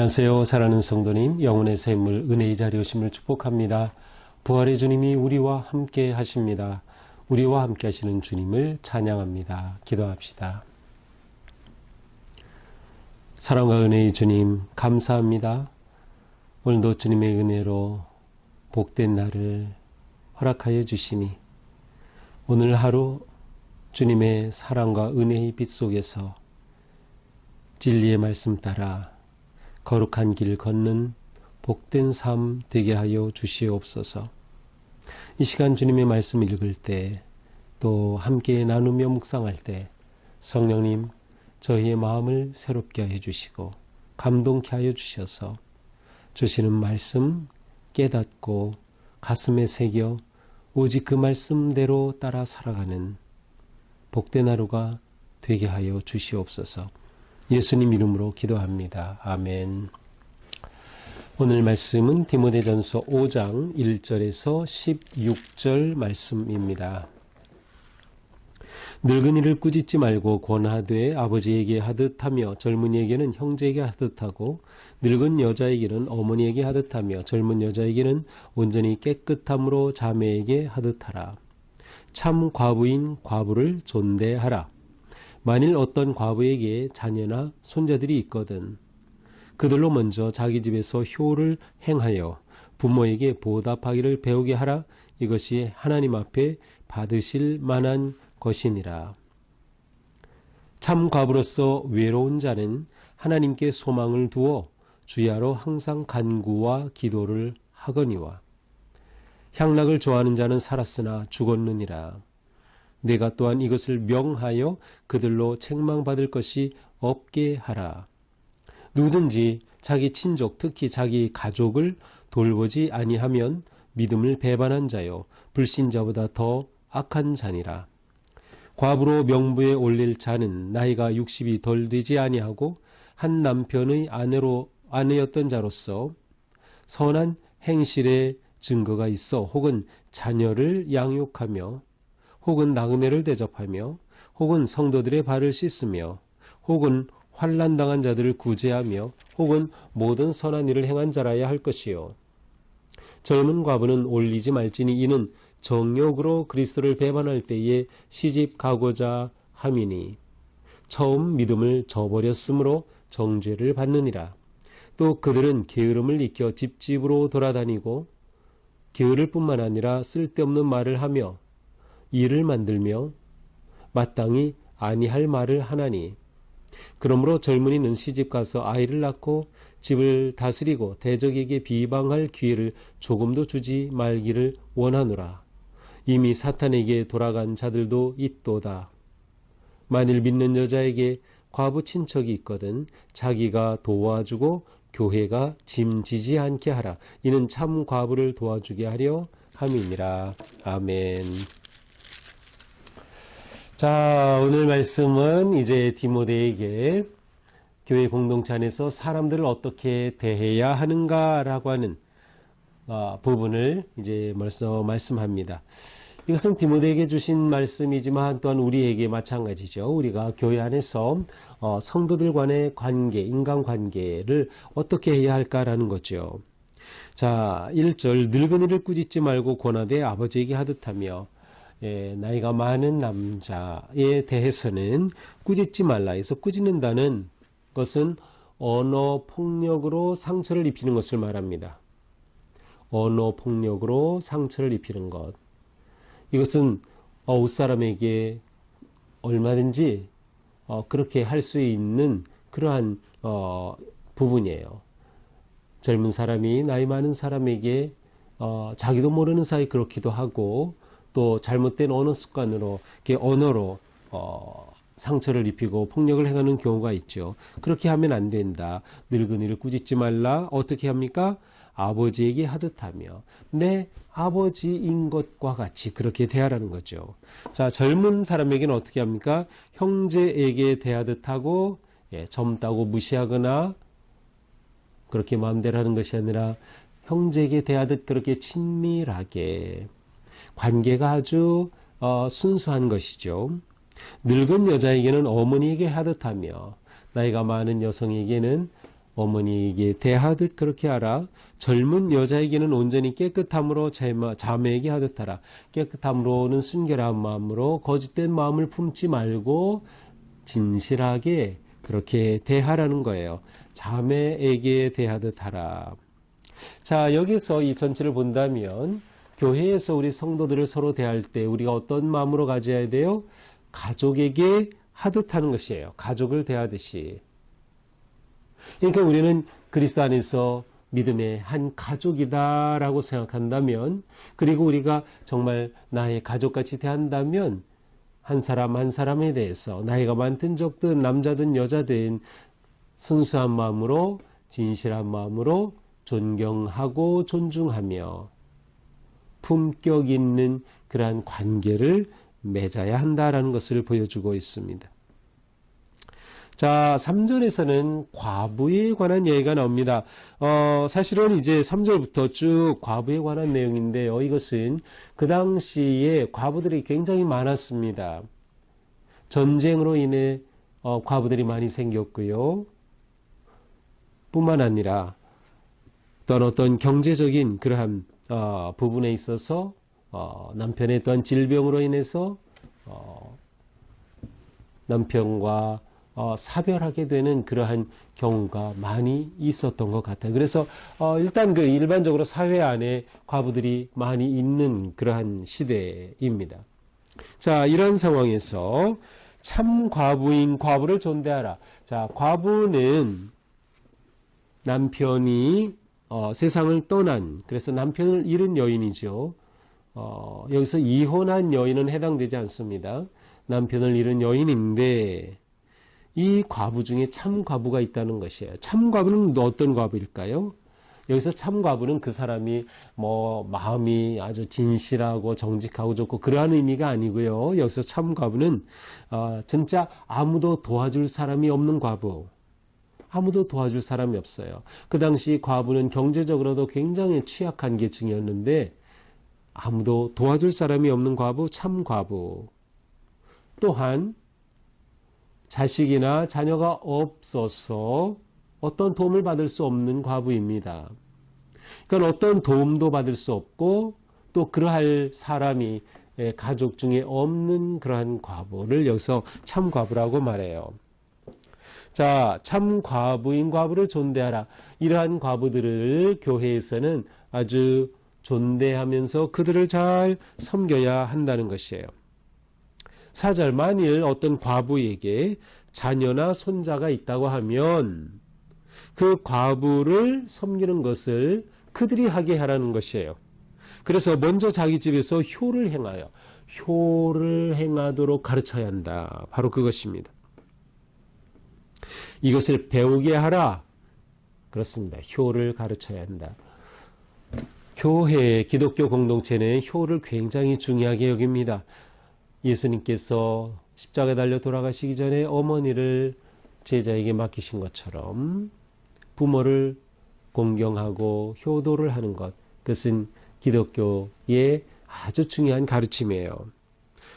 안녕하세요. 사랑하는 성도님, 영혼의 샘물 은혜의 자리 오심을 축복합니다. 부활의 주님이 우리와 함께 하십니다. 우리와 함께 하시는 주님을 찬양합니다. 기도합시다. 사랑과 은혜의 주님, 감사합니다. 오늘도 주님의 은혜로 복된 날을 허락하여 주시니 오늘 하루 주님의 사랑과 은혜의 빛 속에서 진리의 말씀 따라 거룩한 길 걷는 복된 삶 되게 하여 주시옵소서. 이 시간 주님의 말씀 읽을 때, 또 함께 나누며 묵상할 때 성령님 저희의 마음을 새롭게 하여 주시고 감동케 하여 주셔서 주시는 말씀 깨닫고 가슴에 새겨 오직 그 말씀대로 따라 살아가는 복된 하루가 되게 하여 주시옵소서. 예수님 이름으로 기도합니다. 아멘. 오늘 말씀은 디모데전서 5장 1절에서 16절 말씀입니다. 늙은이를 꾸짖지 말고 권하되 아버지에게 하듯 하며 젊은이에게는 형제에게 하듯 하고 늙은 여자에게는 어머니에게 하듯 하며 젊은 여자에게는 온전히 깨끗함으로 자매에게 하듯 하라. 참 과부인 과부를 존대하라. 만일 어떤 과부에게 자녀나 손자들이 있거든 그들로 먼저 자기 집에서 효를 행하여 부모에게 보답하기를 배우게 하라. 이것이 하나님 앞에 받으실 만한 것이니라. 참 과부로서 외로운 자는 하나님께 소망을 두어 주야로 항상 간구와 기도를 하거니와 향락을 좋아하는 자는 살았으나 죽었느니라. 내가 또한 이것을 명하여 그들로 책망받을 것이 없게 하라. 누구든지 자기 친족 특히 자기 가족을 돌보지 아니하면 믿음을 배반한 자요 불신자보다 더 악한 자니라. 과부로 명부에 올릴 자는 나이가 60이 덜 되지 아니하고 한 남편의 아내였던 자로서 선한 행실의 증거가 있어 혹은 자녀를 양육하며 혹은 나그네를 대접하며 혹은 성도들의 발을 씻으며 혹은 환난당한 자들을 구제하며 혹은 모든 선한 일을 행한 자라야 할 것이요. 젊은 과부는 올리지 말지니 이는 정욕으로 그리스도를 배반할 때에 시집 가고자 함이니 처음 믿음을 저버렸으므로 정죄를 받느니라. 또 그들은 게으름을 익혀 집집으로 돌아다니고 게으를 뿐만 아니라 쓸데없는 말을 하며 일을 만들며 마땅히 아니할 말을 하나니 그러므로 젊은이는 시집가서 아이를 낳고 집을 다스리고 대적에게 비방할 기회를 조금도 주지 말기를 원하노라. 이미 사탄에게 돌아간 자들도 있도다. 만일 믿는 여자에게 과부 친척이 있거든 자기가 도와주고 교회가 짐지지 않게 하라. 이는 참 과부를 도와주게 하려 함이니라. 아멘. 자, 오늘 말씀은 이제 디모데에게 교회 공동체 안에서 사람들을 어떻게 대해야 하는가라고 하는 부분을 이제 말씀합니다. 이것은 디모데에게 주신 말씀이지만 또한 우리에게 마찬가지죠. 우리가 교회 안에서 성도들 간의 관계, 인간관계를 어떻게 해야 할까라는 거죠. 자, 1절 늙은이를 꾸짖지 말고 권하되 아버지에게 하듯 하며 나이가 많은 남자에 대해서는 꾸짖지 말라 해서 꾸짖는다는 것은 언어 폭력으로 상처를 입히는 것을 말합니다. 언어 폭력으로 상처를 입히는 것. 이것은 윗사람에게 얼마든지 그렇게 할 수 있는 그러한 부분이에요. 젊은 사람이 나이 많은 사람에게 자기도 모르는 사이 그렇기도 하고 또 잘못된 언어 습관으로 언어로 상처를 입히고 폭력을 행하는 경우가 있죠. 그렇게 하면 안 된다. 늙은이를 꾸짖지 말라. 어떻게 합니까? 아버지에게 하듯 하며 내 아버지인 것과 같이 그렇게 대하라는 거죠. 자, 젊은 사람에게는 어떻게 합니까? 형제에게 대하듯 하고 젊다고 무시하거나 그렇게 마음대로 하는 것이 아니라 형제에게 대하듯 그렇게 친밀하게 관계가 아주 순수한 것이죠. 늙은 여자에게는 어머니에게 하듯 하며 나이가 많은 여성에게는 어머니에게 대하듯 그렇게 하라. 젊은 여자에게는 온전히 깨끗함으로 자매에게 하듯 하라. 깨끗함으로는 순결한 마음으로 거짓된 마음을 품지 말고 진실하게 그렇게 대하라는 거예요. 자매에게 대하듯 하라. 자, 여기서 이 전체를 본다면 교회에서 우리 성도들을 서로 대할 때 우리가 어떤 마음으로 가져야 돼요? 가족에게 하듯 하는 것이에요. 가족을 대하듯이. 그러니까 우리는 그리스도 안에서 믿음의 한 가족이다라고 생각한다면, 그리고 우리가 정말 나의 가족같이 대한다면 한 사람 한 사람에 대해서 나이가 많든 적든 남자든 여자든 순수한 마음으로 진실한 마음으로 존경하고 존중하며 품격 있는 그러한 관계를 맺어야 한다라는 것을 보여주고 있습니다. 자, 3절에서는 과부에 관한 얘기가 나옵니다. 사실은 이제 3절부터 쭉 과부에 관한 내용인데요. 이것은 그 당시에 과부들이 굉장히 많았습니다. 전쟁으로 인해 과부들이 많이 생겼고요. 뿐만 아니라 어떤 경제적인 그러한 부분에 있어서 남편의 또한 질병으로 인해서 남편과 사별하게 되는 그러한 경우가 많이 있었던 것 같아요. 그래서 일단 일반적으로 사회 안에 과부들이 많이 있는 그러한 시대입니다. 자, 이런 상황에서 참 과부인 과부를 존대하라. 자, 과부는 남편이 세상을 떠난, 그래서 남편을 잃은 여인이죠. 여기서 이혼한 여인은 해당되지 않습니다. 남편을 잃은 여인인데 이 과부 중에 참 과부가 있다는 것이에요. 참 과부는 어떤 과부일까요? 여기서 참 과부는 그 사람이 마음이 아주 진실하고 정직하고 좋고 그러한 의미가 아니고요. 여기서 참 과부는 진짜 아무도 도와줄 사람이 없는 과부. 아무도 도와줄 사람이 없어요. 그 당시 과부는 경제적으로도 굉장히 취약한 계층이었는데 아무도 도와줄 사람이 없는 과부, 참 과부. 또한 자식이나 자녀가 없어서 어떤 도움을 받을 수 없는 과부입니다. 그러니까 어떤 도움도 받을 수 없고 또 그러할 사람이 가족 중에 없는 그러한 과부를 여기서 참 과부라고 말해요. 자, 참 과부인 과부를 존대하라. 이러한 과부들을 교회에서는 아주 존대하면서 그들을 잘 섬겨야 한다는 것이에요. 4절, 만일 어떤 과부에게 자녀나 손자가 있다고 하면 그 과부를 섬기는 것을 그들이 하게 하라는 것이에요. 그래서 먼저 자기 집에서 효를 행하여 효를 행하도록 가르쳐야 한다. 바로 그것입니다. 이것을 배우게 하라. 그렇습니다. 효를 가르쳐야 한다. 교회, 기독교 공동체는 효를 굉장히 중요하게 여깁니다. 예수님께서 십자가에 달려 돌아가시기 전에 어머니를 제자에게 맡기신 것처럼 부모를 공경하고 효도를 하는 것, 그것은 기독교의 아주 중요한 가르침이에요.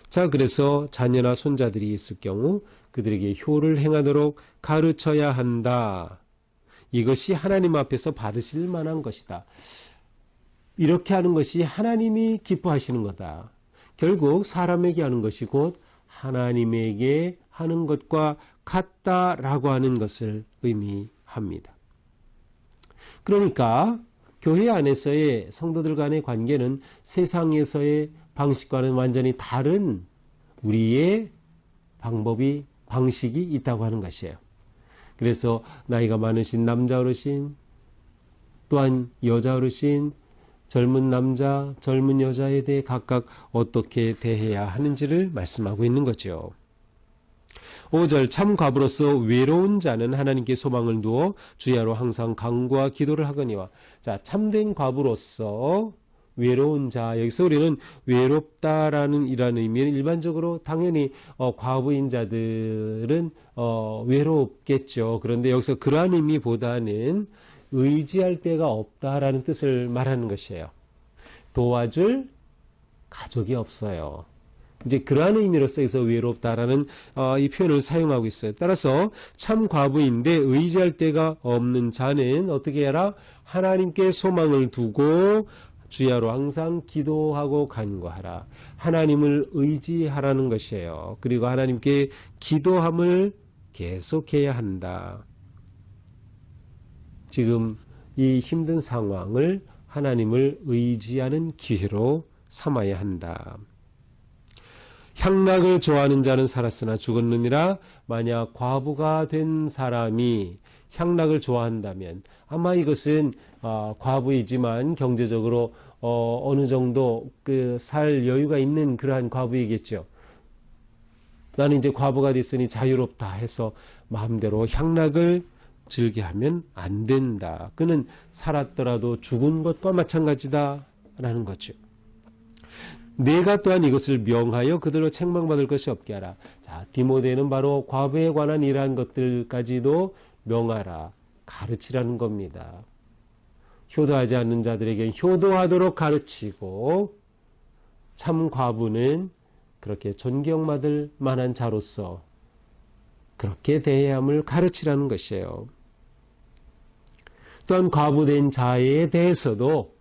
자, 그래서 자녀나 손자들이 있을 경우 그들에게 효를 행하도록 가르쳐야 한다. 이것이 하나님 앞에서 받으실 만한 것이다. 이렇게 하는 것이 하나님이 기뻐하시는 거다. 결국 사람에게 하는 것이 곧 하나님에게 하는 것과 같다라고 하는 것을 의미합니다. 그러니까 교회 안에서의 성도들 간의 관계는 세상에서의 방식과는 완전히 다른 우리의 방식이 있다고 하는 것이에요. 그래서 나이가 많으신 남자 어르신, 또한 여자 어르신, 젊은 남자, 젊은 여자에 대해 각각 어떻게 대해야 하는지를 말씀하고 있는 거죠. 5절, 참 과부로서 외로운 자는 하나님께 소망을 두어 주야로 항상 간구와 기도를 하거니와. 자, 참된 과부로서 외로운 자, 여기서 우리는 외롭다라는 이런 의미는 일반적으로 당연히 과부인 자들은 외롭겠죠. 그런데 여기서 그러한 의미보다는 의지할 데가 없다라는 뜻을 말하는 것이에요. 도와줄 가족이 없어요. 이제 그러한 의미로서 여기서 외롭다라는 이 표현을 사용하고 있어요. 따라서 참 과부인데 의지할 데가 없는 자는 어떻게 해라? 하나님께 소망을 두고 주야로 항상 기도하고 간구하라. 하나님을 의지하라는 것이에요. 그리고 하나님께 기도함을 계속해야 한다. 지금 이 힘든 상황을 하나님을 의지하는 기회로 삼아야 한다. 향락을 좋아하는 자는 살았으나 죽었느니라. 만약 과부가 된 사람이 향락을 좋아한다면 아마 이것은 과부이지만 경제적으로 어느 정도 그 살 여유가 있는 그러한 과부이겠죠. 나는 이제 과부가 됐으니 자유롭다 해서 마음대로 향락을 즐겨하면 안 된다. 그는 살았더라도 죽은 것과 마찬가지다라는 거죠. 내가 또한 이것을 명하여 그들로 책망받을 것이 없게 하라. 자, 디모데는 바로 과부에 관한 이러한 것들까지도 명하라, 가르치라는 겁니다. 효도하지 않는 자들에게 효도하도록 가르치고 참 과부는 그렇게 존경받을 만한 자로서 그렇게 대해야 함을 가르치라는 것이에요. 또한 과부된 자에 대해서도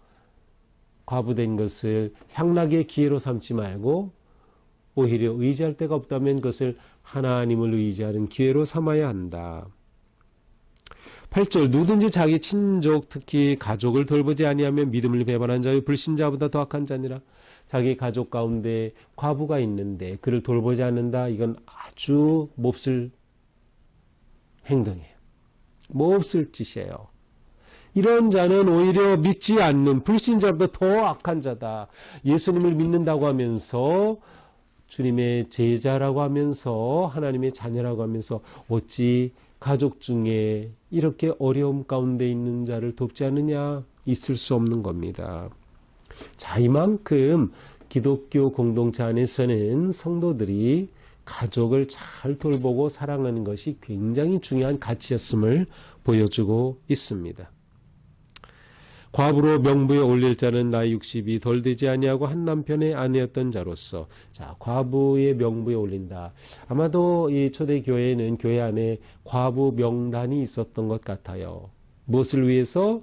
과부된 것을 향락의 기회로 삼지 말고 오히려 의지할 데가 없다면 그것을 하나님을 의지하는 기회로 삼아야 한다. 8절 누구든지 자기 친족 특히 가족을 돌보지 아니하면 믿음을 배반한 자의 불신자보다 더 악한 자니라. 자기 가족 가운데 과부가 있는데 그를 돌보지 않는다. 이건 아주 몹쓸 행동이에요. 몹쓸 짓이에요. 이런 자는 오히려 믿지 않는 불신자보다 더 악한 자다. 예수님을 믿는다고 하면서 주님의 제자라고 하면서 하나님의 자녀라고 하면서 어찌 가족 중에 이렇게 어려움 가운데 있는 자를 돕지 않느냐? 있을 수 없는 겁니다. 자, 이만큼 기독교 공동체 안에서는 성도들이 가족을 잘 돌보고 사랑하는 것이 굉장히 중요한 가치였음을 보여주고 있습니다. 과부로 명부에 올릴 자는 나이 60이 덜 되지 아니하고 한 남편의 아내였던 자로서. 자, 과부의 명부에 올린다. 아마도 이 초대교회에는 교회 안에 과부 명단이 있었던 것 같아요. 무엇을 위해서?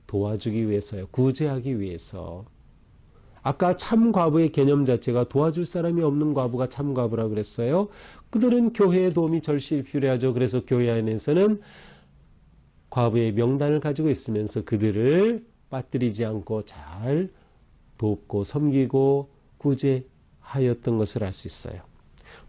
도와주기 위해서요. 구제하기 위해서. 아까 참 과부의 개념 자체가 도와줄 사람이 없는 과부가 참 과부라고 그랬어요. 그들은 교회의 도움이 절실히 필요하죠. 그래서 교회 안에서는 과부의 명단을 가지고 있으면서 그들을 빠뜨리지 않고 잘 돕고 섬기고 구제하였던 것을 알 수 있어요.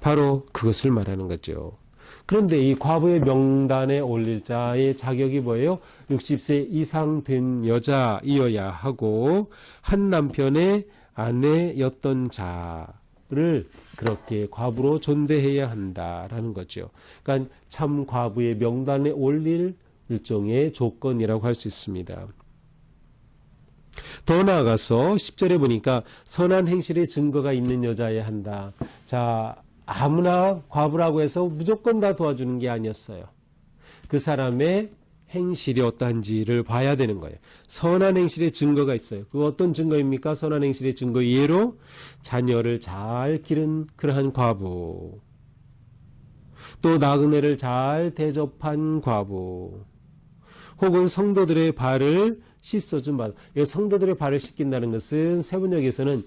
바로 그것을 말하는 거죠. 그런데 이 과부의 명단에 올릴 자의 자격이 뭐예요? 60세 이상 된 여자이어야 하고 한 남편의 아내였던 자를 그렇게 과부로 존대해야 한다라는 거죠. 그러니까 참 과부의 명단에 올릴 일종의 조건이라고 할 수 있습니다. 더 나아가서 10절에 보니까 선한 행실의 증거가 있는 여자여야 한다. 자, 아무나 과부라고 해서 무조건 다 도와주는 게 아니었어요. 그 사람의 행실이 어떠한지를 봐야 되는 거예요. 선한 행실의 증거가 있어요. 그 어떤 증거입니까? 선한 행실의 증거 예로 자녀를 잘 기른 그러한 과부, 또 나그네를 잘 대접한 과부, 혹은 성도들의 발을 씻어준 바. 성도들의 발을 씻긴다는 것은 세번역에서는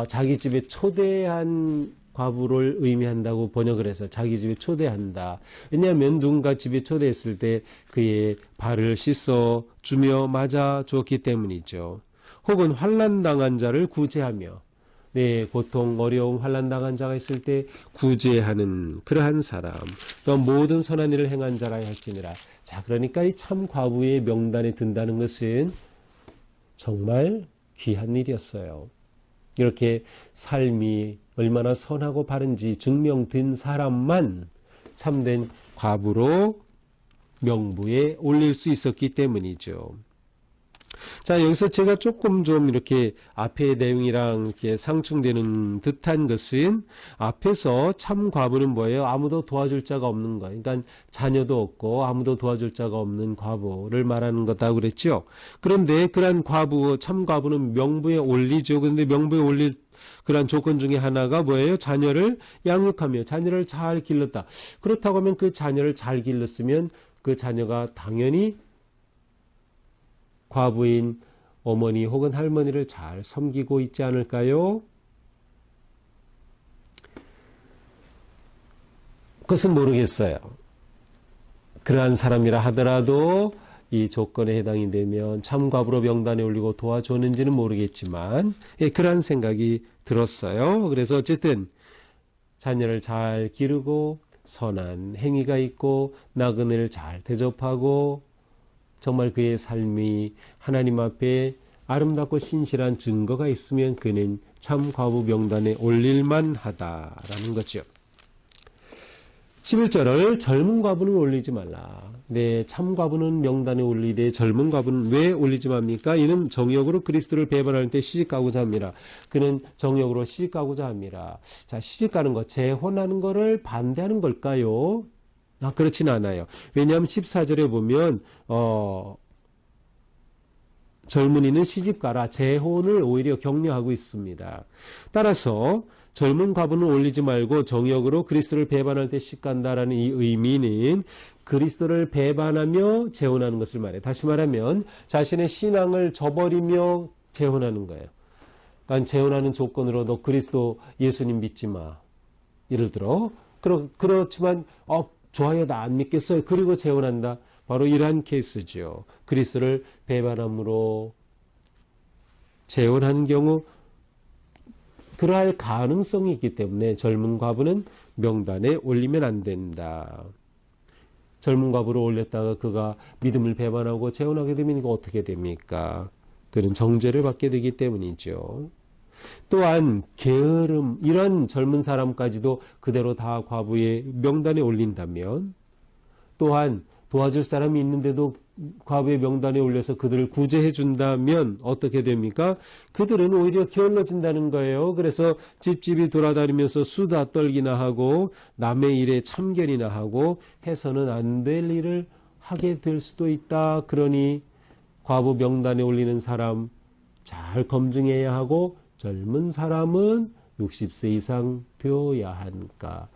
자기 집에 초대한 과부를 의미한다고 번역을 해서 자기 집에 초대한다. 왜냐하면 누군가 집에 초대했을 때 그의 발을 씻어주며 맞아주었기 때문이죠. 혹은 환난당한 자를 구제하며, 네, 고통, 어려움, 환난당한 자가 있을 때 구제하는 그러한 사람, 또 모든 선한 일을 행한 자라 할지니라. 자, 그러니까 이 참 과부의 명단에 든다는 것은 정말 귀한 일이었어요. 이렇게 삶이 얼마나 선하고 바른지 증명된 사람만 참된 과부로 명부에 올릴 수 있었기 때문이죠. 자, 여기서 제가 조금 좀 이렇게 앞의 내용이랑 이렇게 상충되는 듯한 것은 앞에서 참 과부는 뭐예요? 아무도 도와줄 자가 없는 거예요. 그러니까 자녀도 없고 아무도 도와줄 자가 없는 과부를 말하는 거다 그랬죠. 그런데 그러한 과부, 참 과부는 명부에 올리죠. 그런데 명부에 올릴 그러한 조건 중에 하나가 뭐예요? 자녀를 양육하며 자녀를 잘 길렀다. 그렇다고 하면 그 자녀를 잘 길렀으면 그 자녀가 당연히 과부인 어머니 혹은 할머니를 잘 섬기고 있지 않을까요? 그것은 모르겠어요. 그러한 사람이라 하더라도 이 조건에 해당이 되면 참과부로 명단에 올리고 도와줬는지는 모르겠지만 그러한 생각이 들었어요. 그래서 어쨌든 자녀를 잘 기르고 선한 행위가 있고 나그네를 잘 대접하고 정말 그의 삶이 하나님 앞에 아름답고 신실한 증거가 있으면 그는 참과부 명단에 올릴만 하다라는 거죠. 11절을 젊은 과부는 올리지 말라. 네, 참과부는 명단에 올리되 젊은 과부는 왜 올리지 맙니까? 이는 정욕으로 그리스도를 배반할 때 시집가고자 합니다. 그는 정욕으로 시집가고자 합니다. 자, 시집가는 것, 재혼하는 것을 반대하는 걸까요? 그렇진 않아요. 왜냐하면 14절에 보면 젊은이는 시집가라, 재혼을 오히려 격려하고 있습니다. 따라서 젊은 과부는 올리지 말고 정욕으로 그리스도를 배반할 때 시집간다라는 이 의미는 그리스도를 배반하며 재혼하는 것을 말해요. 다시 말하면 자신의 신앙을 저버리며 재혼하는 거예요. 그러니까 재혼하는 조건으로 너 그리스도 예수님 믿지 마. 예를 들어 그렇지만 좋아요, 나 안 믿겠어요. 그리고 재혼한다. 바로 이러한 케이스죠. 그리스도를 배반함으로 재혼하는 경우 그러할 가능성이 있기 때문에 젊은 과부는 명단에 올리면 안 된다. 젊은 과부를 올렸다가 그가 믿음을 배반하고 재혼하게 되면 이거 어떻게 됩니까? 그런 정죄를 받게 되기 때문이죠. 또한 게으름, 이런 젊은 사람까지도 그대로 다 과부의 명단에 올린다면, 또한 도와줄 사람이 있는데도 과부의 명단에 올려서 그들을 구제해 준다면 어떻게 됩니까? 그들은 오히려 게을러진다는 거예요. 그래서 집집이 돌아다니면서 수다 떨기나 하고 남의 일에 참견이나 하고 해서는 안 될 일을 하게 될 수도 있다. 그러니 과부 명단에 올리는 사람 잘 검증해야 하고 젊은 사람은 60세 이상 되어야 하니까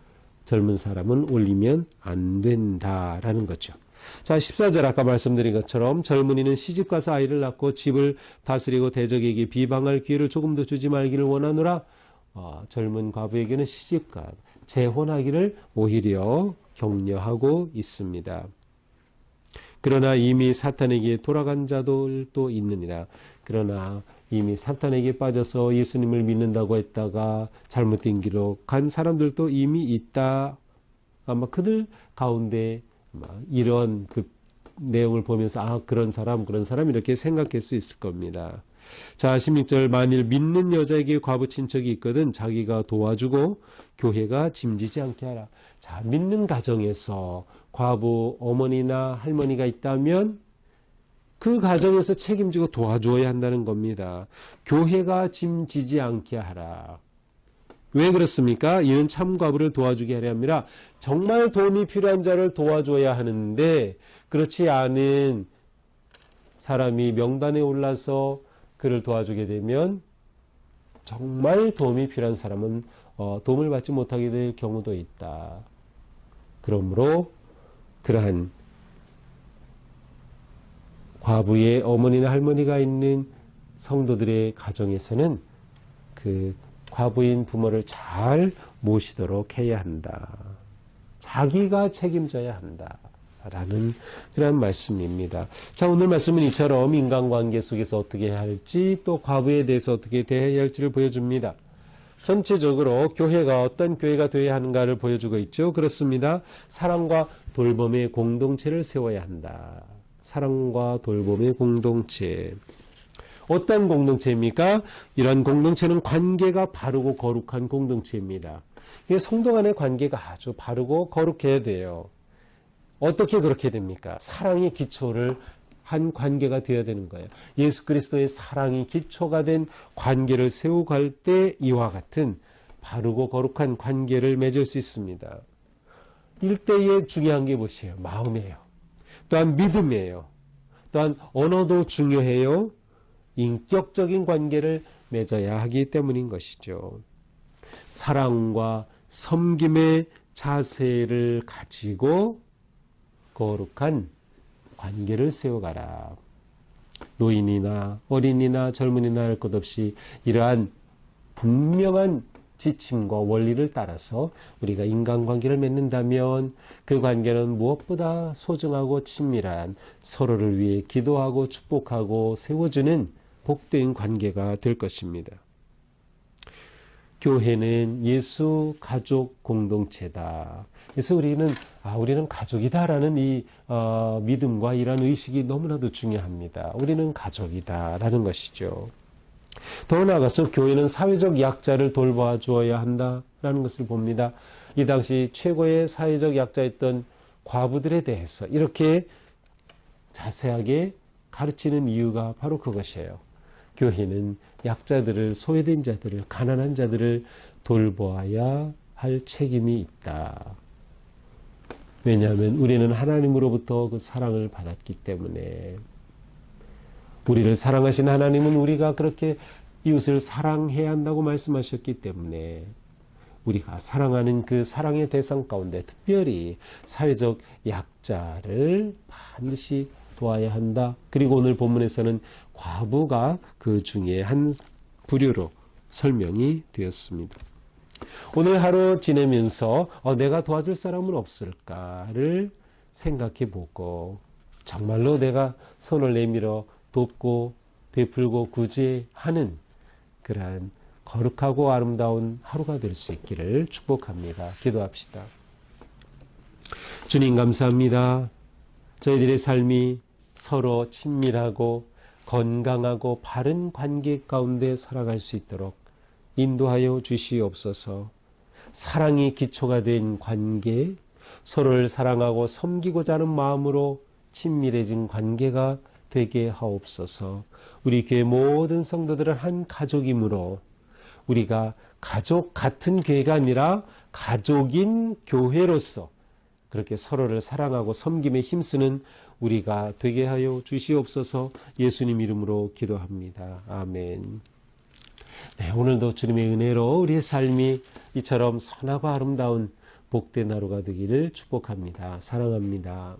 젊은 사람은 올리면 안 된다라는 거죠. 자, 14절 아까 말씀드린 것처럼 젊은이는 시집가서 아이를 낳고 집을 다스리고 대적에게 비방할 기회를 조금 더 주지 말기를 원하노라. 젊은 과부에게는 시집가, 재혼하기를 오히려 격려하고 있습니다. 그러나 이미 사탄에게 돌아간 자들도 있느니라. 그러나 이미 사탄에게 빠져서 예수님을 믿는다고 했다가 잘못된 길로 간 사람들도 이미 있다. 아마 그들 가운데 이런 그 내용을 보면서 그런 사람 이렇게 생각할 수 있을 겁니다. 자, 16절 만일 믿는 여자에게 과부 친척이 있거든 자기가 도와주고 교회가 짐지지 않게 하라. 자, 믿는 가정에서 과부 어머니나 할머니가 있다면 그 가정에서 책임지고 도와줘야 한다는 겁니다. 교회가 짐지지 않게 하라. 왜 그렇습니까? 이는 참과부를 도와주게 하려 합니다. 정말 도움이 필요한 자를 도와줘야 하는데 그렇지 않은 사람이 명단에 올라서 그를 도와주게 되면 정말 도움이 필요한 사람은 도움을 받지 못하게 될 경우도 있다. 그러므로 그러한 과부의 어머니나 할머니가 있는 성도들의 가정에서는 그 과부인 부모를 잘 모시도록 해야 한다. 자기가 책임져야 한다. 라는 그런 말씀입니다. 자, 오늘 말씀은 이처럼 인간관계 속에서 어떻게 해야 할지 또 과부에 대해서 어떻게 대해야 할지를 보여줍니다. 전체적으로 교회가 어떤 교회가 되어야 하는가를 보여주고 있죠. 그렇습니다. 사랑과 돌봄의 공동체를 세워야 한다. 사랑과 돌봄의 공동체. 어떤 공동체입니까? 이런 공동체는 관계가 바르고 거룩한 공동체입니다. 성도 간의 관계가 아주 바르고 거룩해야 돼요. 어떻게 그렇게 됩니까? 사랑의 기초를 한 관계가 되어야 되는 거예요. 예수 그리스도의 사랑이 기초가 된 관계를 세우고 갈 때 이와 같은 바르고 거룩한 관계를 맺을 수 있습니다. 일대에 중요한 게 무엇이에요? 마음이에요. 또한 믿음이에요. 또한 언어도 중요해요. 인격적인 관계를 맺어야 하기 때문인 것이죠. 사랑과 섬김의 자세를 가지고 거룩한 관계를 세워가라. 노인이나 어린이나 젊은이나 할 것 없이 이러한 분명한 지침과 원리를 따라서 우리가 인간관계를 맺는다면 그 관계는 무엇보다 소중하고 친밀한 서로를 위해 기도하고 축복하고 세워주는 복된 관계가 될 것입니다. 교회는 예수 가족 공동체다. 그래서 우리는 가족이다라는 이 믿음과 이런 의식이 너무나도 중요합니다. 우리는 가족이다라는 것이죠. 더 나아가서 교회는 사회적 약자를 돌봐 주어야 한다라는 것을 봅니다. 이 당시 최고의 사회적 약자였던 과부들에 대해서 이렇게 자세하게 가르치는 이유가 바로 그것이에요. 교회는 약자들을, 소외된 자들을, 가난한 자들을 돌보아야 할 책임이 있다. 왜냐하면 우리는 하나님으로부터 그 사랑을 받았기 때문에, 우리를 사랑하신 하나님은 우리가 그렇게 이웃을 사랑해야 한다고 말씀하셨기 때문에 우리가 사랑하는 그 사랑의 대상 가운데 특별히 사회적 약자를 반드시 도와야 한다. 그리고 오늘 본문에서는 과부가 그 중에 한 부류로 설명이 되었습니다. 오늘 하루 지내면서 내가 도와줄 사람은 없을까를 생각해 보고 정말로 내가 손을 내밀어 돕고 베풀고 구제하는 그러한 거룩하고 아름다운 하루가 될 수 있기를 축복합니다. 기도합시다. 주님 감사합니다. 저희들의 삶이 서로 친밀하고 건강하고 바른 관계 가운데 살아갈 수 있도록 인도하여 주시옵소서. 사랑이 기초가 된 관계, 서로를 사랑하고 섬기고자 하는 마음으로 친밀해진 관계가 되게 하옵소서. 우리 교회 모든 성도들은 한 가족이므로 우리가 가족 같은 교회가 아니라 가족인 교회로서 그렇게 서로를 사랑하고 섬김에 힘쓰는 우리가 되게 하여 주시옵소서. 예수님 이름으로 기도합니다. 아멘. 네, 오늘도 주님의 은혜로 우리의 삶이 이처럼 선하고 아름다운 복된 하루가 되기를 축복합니다. 사랑합니다.